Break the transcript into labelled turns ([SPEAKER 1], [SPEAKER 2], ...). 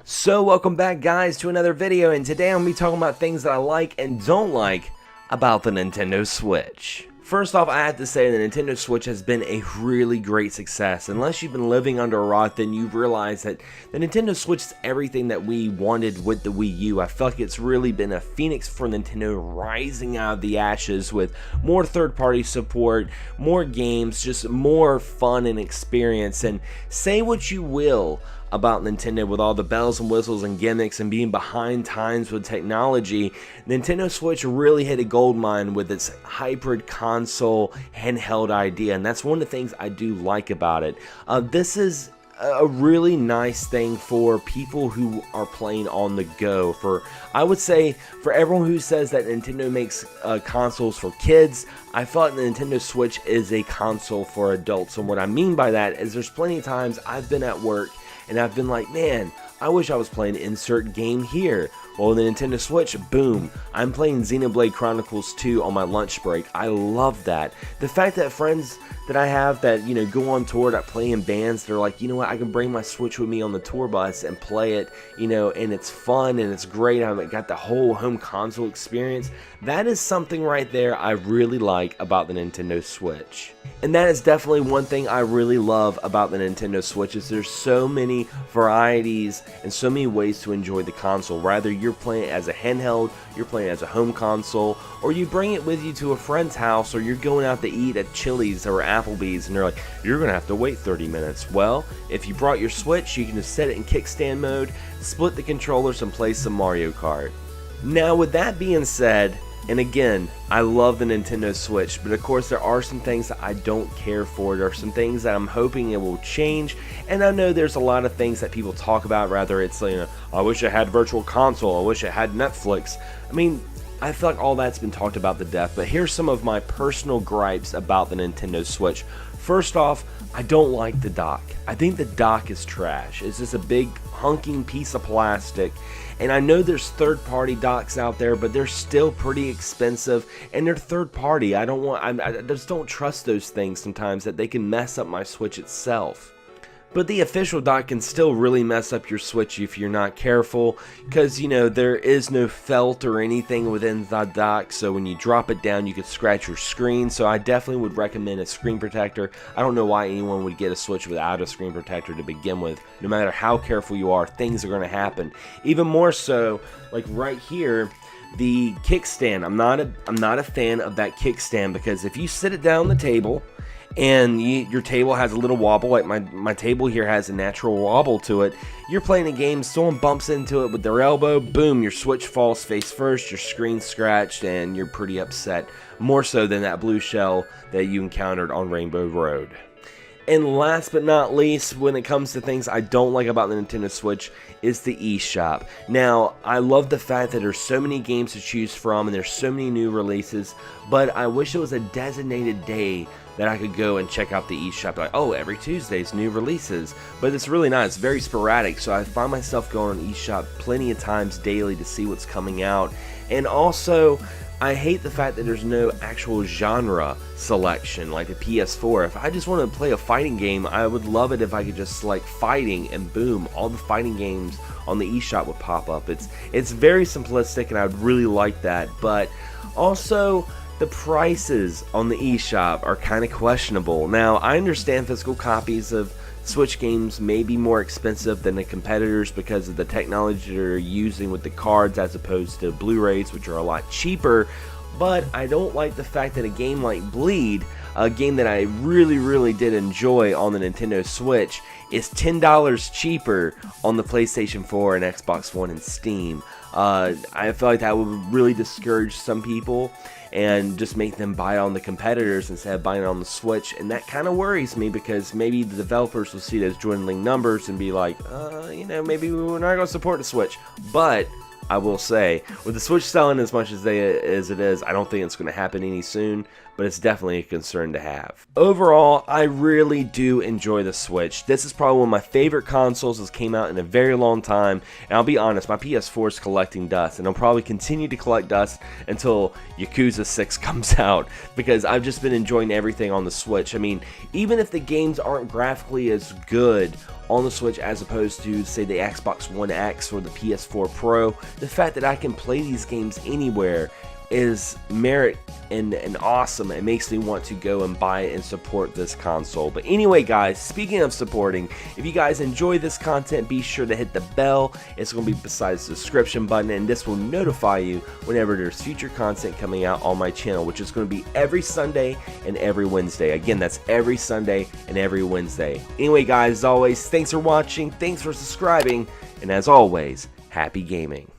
[SPEAKER 1] So welcome back guys to another video, and today I'm going to be talking about things that I like and don't like about the Nintendo Switch. First off, I have to say the Nintendo Switch has been a really great success. Unless you've been living under a rock, then you realize that the Nintendo Switch is everything that we wanted with the Wii U. I feel like it's really been a phoenix for Nintendo, rising out of the ashes with more third-party support, more games, just more fun and experience. And say what you will about Nintendo with all the bells and whistles and gimmicks and being behind times with technology, Nintendo Switch really hit a gold mine with its hybrid console handheld idea, and that's one of the things I do like about it. This is a really nice thing for people who are playing on the go. I would say for everyone who says that Nintendo makes consoles for kids, I feel like the Nintendo Switch is a console for adults. And what I mean by that is there's plenty of times I've been at work and I've been like, man, I wish I was playing insert game here. Well, the Nintendo Switch, boom, I'm playing Xenoblade Chronicles 2 on my lunch break. I love that. The fact that friends that I have that, you know, go on tour, that play in bands, they're like, you know what, I can bring my Switch with me on the tour bus and play it, you know, and it's fun and it's great. I've got the whole home console experience. That is something right there I really like about the Nintendo Switch. And that is definitely one thing I really love about the Nintendo Switch is there's so many varieties and so many ways to enjoy the console. Rather you're playing it as a handheld, you're playing it as a home console, or you bring it with you to a friend's house, or you're going out to eat at Chili's or Applebee's and they're like, you're gonna have to wait 30 minutes. Well, if you brought your Switch, you can just set it in kickstand mode, split the controllers and play some Mario Kart. Now with that being said, and again, I love the Nintendo Switch, but of course there are some things that I don't care for. There are some things that I'm hoping it will change, and I know there's a lot of things that people talk about, rather it's, you know, I wish I had Virtual Console, I wish I had Netflix. I mean, I feel like all that's been talked about to death, but here's some of my personal gripes about the Nintendo Switch. First off, I don't like the dock. I think the dock is trash. It's just a big hunking piece of plastic. And I know there's third-party docks out there, but they're still pretty expensive, and they're third-party. I just don't trust those things sometimes, that they can mess up my Switch itself. But the official dock can still really mess up your Switch if you're not careful, because, you know, there is no felt or anything within the dock, so when you drop it down you could scratch your screen. So I definitely would recommend a screen protector. I don't know why anyone would get a Switch without a screen protector to begin with. No matter how careful you are, things are going to happen. Even more so, like right here, the kickstand. I'm not a fan of that kickstand, because if you sit it down on the table and your table has a little wobble, like my table here has a natural wobble to it, you're playing a game, someone bumps into it with their elbow, boom, your Switch falls face first, your screen's scratched, and you're pretty upset. More so than that blue shell that you encountered on Rainbow Road. And last but not least, when it comes to things I don't like about the Nintendo Switch, is the eShop. Now, I love the fact that there's so many games to choose from and there's so many new releases, but I wish it was a designated day that I could go and check out the eShop. Like, oh, every Tuesday's new releases. But it's really not. It's very sporadic, so I find myself going on eShop plenty of times daily to see what's coming out. And also, I hate the fact that there's no actual genre selection like the PS4. If I just want to play a fighting game, I would love it if I could just select fighting and boom, all the fighting games on the eShop would pop up. It's very simplistic and I would really like that, but also the prices on the eShop are kind of questionable. Now, I understand physical copies of Switch games may be more expensive than the competitors because of the technology they're using with the cards as opposed to Blu-rays, which are a lot cheaper, but I don't like the fact that a game like Bleed, a game that I really did enjoy on the Nintendo Switch, is $10 cheaper on the PlayStation 4 and Xbox One and Steam. I feel like that would really discourage some people and just make them buy on the competitors instead of buying it on the Switch, and that kind of worries me because maybe the developers will see those dwindling numbers and be like, you know, maybe we're not going to support the Switch. But I will say, with the Switch selling as much as it is, I don't think it's going to happen any soon, but it's definitely a concern to have. Overall, I really do enjoy the Switch. This is probably one of my favorite consoles that's came out in a very long time, and I'll be honest, my PS4 is collecting dust, and I'll probably continue to collect dust until Yakuza 6 comes out, because I've just been enjoying everything on the Switch. I mean, even if the games aren't graphically as good on the Switch as opposed to, say, the Xbox One X or the PS4 Pro. The fact that I can play these games anywhere is merit and awesome. It makes me want to go and buy it and support this console. But anyway, guys, speaking of supporting, if you guys enjoy this content, be sure to hit the bell. It's going to be beside the subscription button, and this will notify you whenever there's future content coming out on my channel, which is going to be every Sunday and every Wednesday. Again, that's every Sunday and every Wednesday. Anyway, guys, as always, thanks for watching, thanks for subscribing, and as always, happy gaming.